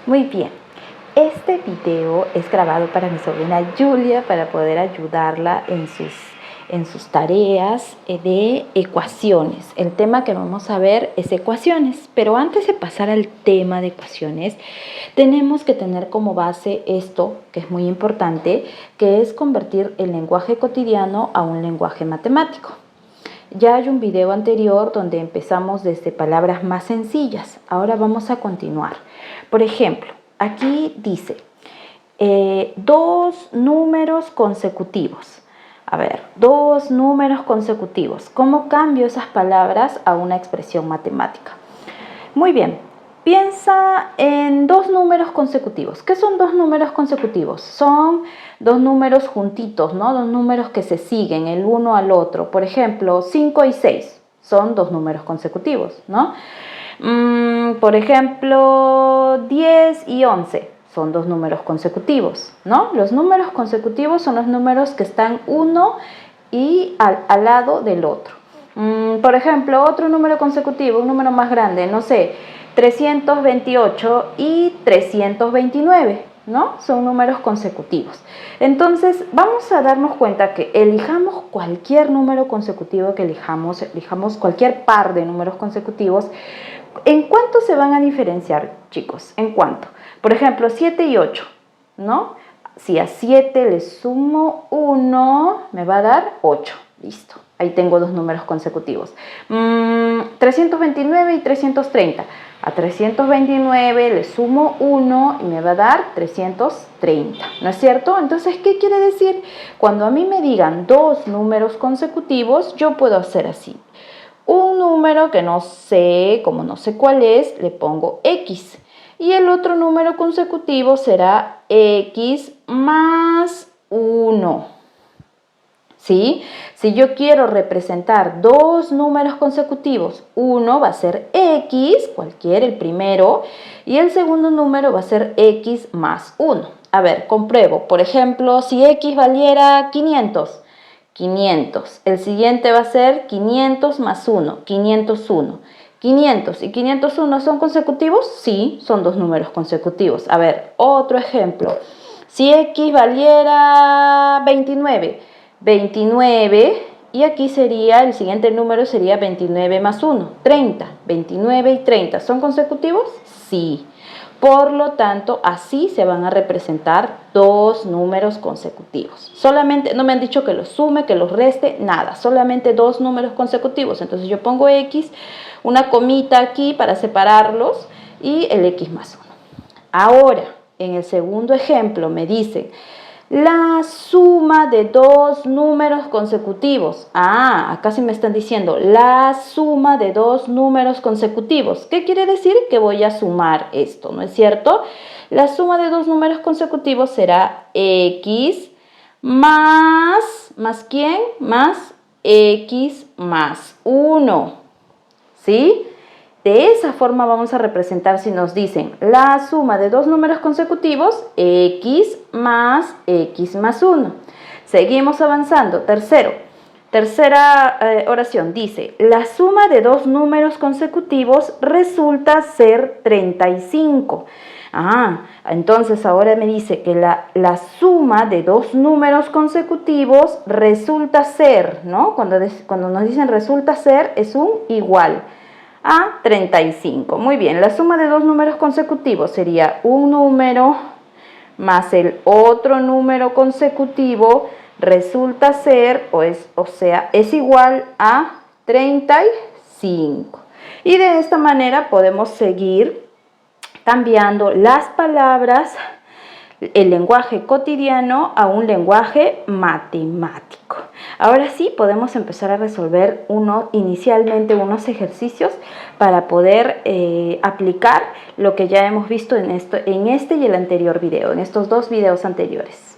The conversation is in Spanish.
Muy bien, este video es grabado para mi sobrina Julia para poder ayudarla en sus tareas de ecuaciones. El tema que vamos a ver es ecuaciones, pero antes de pasar al tema de ecuaciones, tenemos que tener como base esto, que es muy importante, que es convertir el lenguaje cotidiano a un lenguaje matemático. Ya hay un video anterior donde empezamos desde palabras más sencillas. Ahora vamos a continuar. Por ejemplo, aquí dice dos números consecutivos. A ver, dos números consecutivos. ¿Cómo cambio esas palabras a una expresión matemática? Muy bien, piensa en dos números consecutivos. ¿Qué son dos números consecutivos? Son dos números juntitos, ¿no? Dos números que se siguen el uno al otro. Por ejemplo, 5 y 6 son dos números consecutivos, ¿no? Por ejemplo, 10 y 11 son dos números consecutivos, ¿no? Los números consecutivos son los números que están uno y al lado del otro. Por ejemplo, otro número consecutivo, un número más grande, no sé, 328 y 329, ¿no? Son números consecutivos. Entonces, vamos a darnos cuenta que elijamos cualquier número consecutivo que elijamos cualquier par de números consecutivos. ¿En cuánto se van a diferenciar, chicos? ¿En cuánto? Por ejemplo, 7 y 8, ¿no? Si a 7 le sumo 1, me va a dar 8. Listo. Ahí tengo dos números consecutivos. 329 y 330. A 329 le sumo 1 y me va a dar 330. ¿No es cierto? Entonces, ¿qué quiere decir? Cuando a mí me digan dos números consecutivos, yo puedo hacer así. Un número que no sé, como no sé cuál es, le pongo X. Y el otro número consecutivo será X más 1. ¿Sí? Si yo quiero representar dos números consecutivos, uno va a ser X, cualquiera, el primero, y el segundo número va a ser X más 1. A ver, compruebo. Por ejemplo, si X valiera 500, 500. El siguiente va a ser 500 más 1, 501. 500 y 501 ¿son consecutivos? Sí, son dos números consecutivos. A ver, otro ejemplo. Si X valiera 29, 29, y aquí sería, el siguiente número sería 29 más 1, 30. 29 y 30, ¿son consecutivos? Sí. Por lo tanto, así se van a representar dos números consecutivos. Solamente, no me han dicho que los sume, que los reste, nada. Solamente dos números consecutivos. Entonces yo pongo X, una comita aquí para separarlos y el X más 1. Ahora, en el segundo ejemplo me dicen la suma de dos números consecutivos. Acá sí me están diciendo la suma de dos números consecutivos. ¿Qué quiere decir? Que voy a sumar esto, ¿no es cierto? La suma de dos números consecutivos será X ¿más quién? Más X más 1. ¿Sí? De esa forma vamos a representar si nos dicen la suma de dos números consecutivos, X más 1. Seguimos avanzando. Tercera oración dice, la suma de dos números consecutivos resulta ser 35. Entonces ahora me dice que la suma de dos números consecutivos resulta ser, ¿no? Cuando nos dicen resulta ser, es un igual a 35. Muy bien, la suma de dos números consecutivos sería un número más el otro número consecutivo, resulta ser, es igual a 35. Y de esta manera podemos seguir cambiando las palabras, el lenguaje cotidiano a un lenguaje matemático. Ahora sí podemos empezar a resolver inicialmente unos ejercicios para poder aplicar lo que ya hemos visto en este y el anterior video, en estos dos videos anteriores.